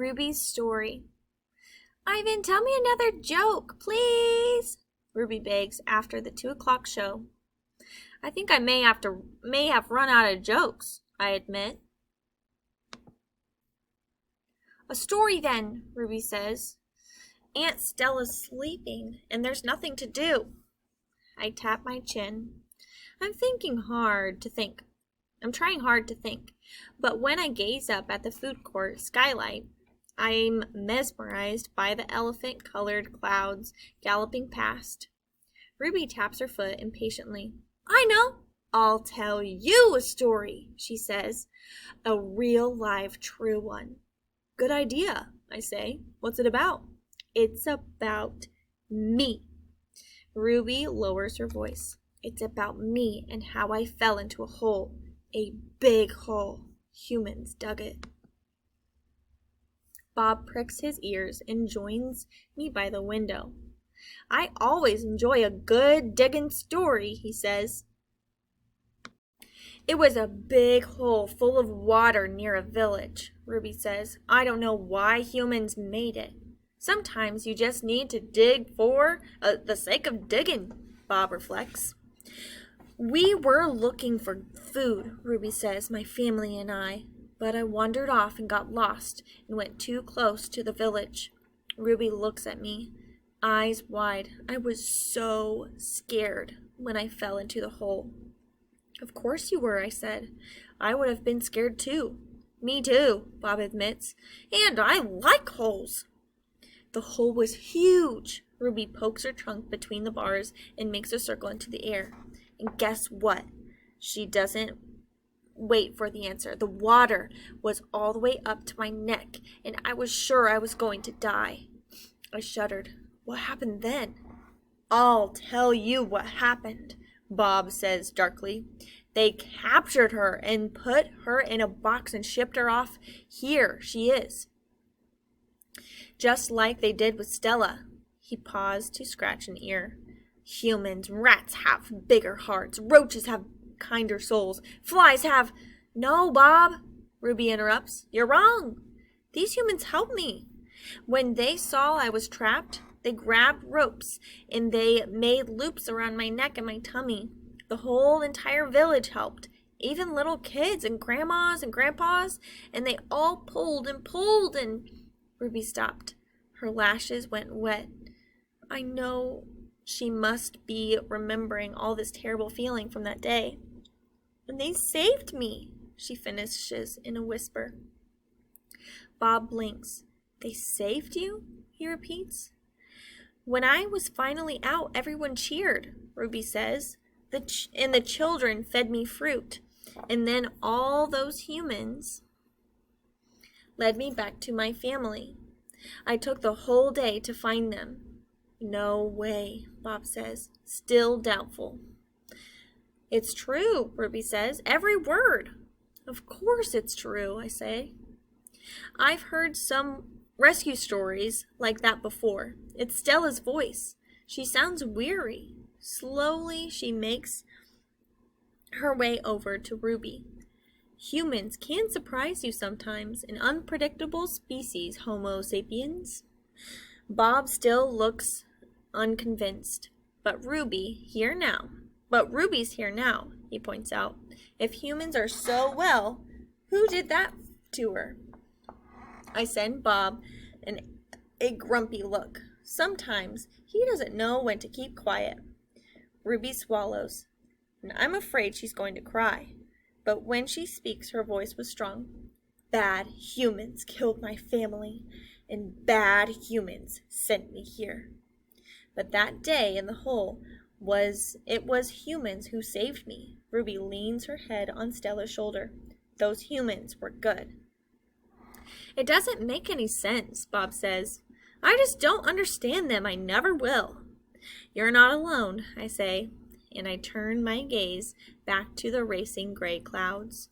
Ruby's story. Ivan, tell me another joke, please, Ruby begs after the 2 o'clock show. I think I may have run out of jokes, I admit. A story then, Ruby says. Aunt Stella's sleeping, and there's nothing to do. I tap my chin. I'm trying hard to think, but when I gaze up at the food court skylight, I'm mesmerized by the elephant-colored clouds galloping past. Ruby taps her foot impatiently. I know! I'll tell you a story, she says. A real, live, true one. Good idea, I say. What's it about? It's about me. Ruby lowers her voice. It's about me and how I fell into a hole. A big hole. Humans dug it. Bob pricks his ears and joins me by the window. I always enjoy a good digging story, he says. It was a big hole full of water near a village, Ruby says. I don't know why humans made it. Sometimes you just need to dig for the sake of digging, Bob reflects. We were looking for food, Ruby says, my family and I. But I wandered off and got lost and went too close to the village. Ruby looks at me, eyes wide. I was so scared when I fell into the hole. Of course you were, I said. I would have been scared too. Me too, Bob admits. And I like holes. The hole was huge. Ruby pokes her trunk between the bars and makes a circle into the air. And guess what? She doesn't wait for the answer. The water was all the way up to my neck, and I was sure I was going to die. I shuddered. What happened then? I'll tell you what happened, Bob says darkly. They captured her and put her in a box and shipped her off. Here she is. Just like they did with Stella. He paused to scratch an ear. Humans, rats have bigger hearts. Roaches have kinder souls. Flies have... No, Bob, Ruby interrupts. You're wrong. These humans helped me. When they saw I was trapped, they grabbed ropes and they made loops around my neck and my tummy. The whole entire village helped, even little kids and grandmas and grandpas, and they all pulled and... Ruby stopped. Her lashes went wet. I know she must be remembering all this terrible feeling from that day. And they saved me, she finishes in a whisper. Bob blinks. They saved you? He repeats. When I was finally out, everyone cheered, Ruby says. And the children fed me fruit. And then all those humans led me back to my family. I took the whole day to find them. No way, Bob says, still doubtful. It's true, Ruby says, every word. Of course it's true, I say. I've heard some rescue stories like that before. It's Stella's voice. She sounds weary. Slowly she makes her way over to Ruby. Humans can surprise you sometimes, an unpredictable species, Homo sapiens. Bob still looks unconvinced. But Ruby's here now, he points out. If humans are so well, who did that to her? I send Bob a grumpy look. Sometimes he doesn't know when to keep quiet. Ruby swallows, and I'm afraid she's going to cry. But when she speaks, her voice was strong. Bad humans killed my family, and bad humans sent me here. But that day in the hole, it was humans who saved me. Ruby leans her head on Stella's shoulder. Those humans were good. It doesn't make any sense, Bob says. I just don't understand them. I never will. You're not alone, I say, and I turn my gaze back to the racing gray clouds.